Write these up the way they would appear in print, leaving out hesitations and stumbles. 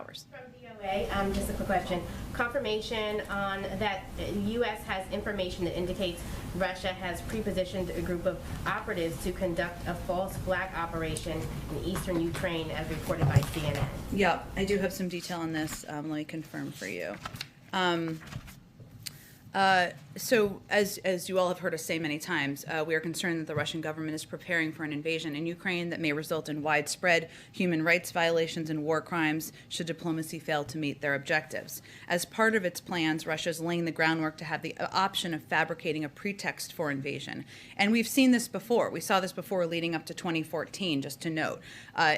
hours. From DOA, just a quick question. Confirmation on that U.S. has information that indicates Russia has pre-positioned a group of operatives to conduct a false flag operation in eastern Ukraine, as reported by CNN. Yeah, I do have some detail on this. Let me confirm for you. So, as you all have heard us say many times, we are concerned that the Russian government is preparing for an invasion in Ukraine that may result in widespread human rights violations and war crimes should diplomacy fail to meet their objectives. As part of its plans, Russia is laying the groundwork to have the option of fabricating a pretext for invasion. And we've seen this before. We saw this before leading up to 2014, just to note,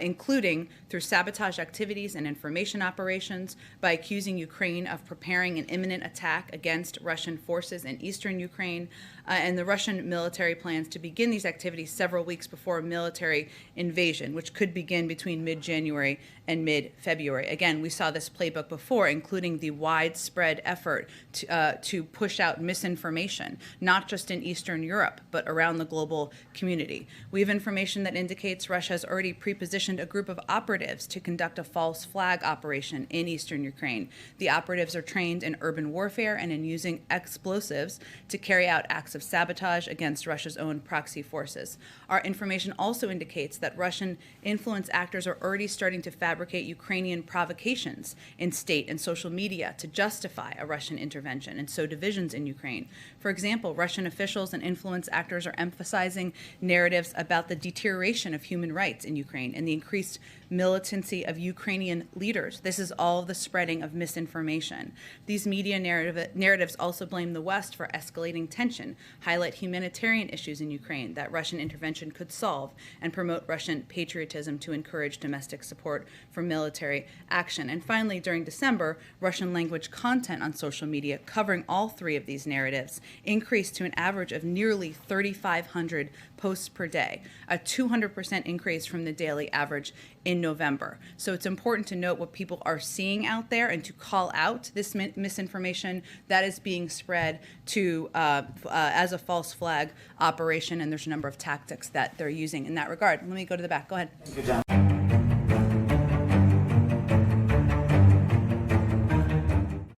including through sabotage activities and information operations, by accusing Ukraine of preparing an imminent attack against Russian forces in eastern Ukraine, and the Russian military plans to begin these activities several weeks before a military invasion, which could begin between mid-January and mid-February. Again, we saw this playbook before, including the widespread effort to push out misinformation, not just in Eastern Europe, but around the global community. We have information that indicates Russia has already pre-positioned a group of operatives to conduct a false flag operation in Eastern Ukraine. The operatives are trained in urban warfare and in using explosives to carry out acts of sabotage against Russia's own proxy forces. Our information also indicates that Russian influence actors are already starting to fabricate Ukrainian provocations in state and social media to justify a Russian intervention and sow divisions in Ukraine. For example, Russian officials and influence actors are emphasizing narratives about the deterioration of human rights in Ukraine and the increased militancy of Ukrainian leaders. This is all the spreading of misinformation. These media narratives also blame the West for escalating tension, highlight humanitarian issues in Ukraine that Russian intervention could solve, and promote Russian patriotism to encourage domestic support for military action. And finally, during December, Russian language content on social media covering all three of these narratives increased to an average of nearly 3,500 posts per day, a 200% increase from the daily average in November. So it's important to note what people are seeing out there and to call out this misinformation that is being spread to as a false flag operation, and there's a number of tactics that they're using in that regard. Let me go to the back. Go ahead. Thank you, John.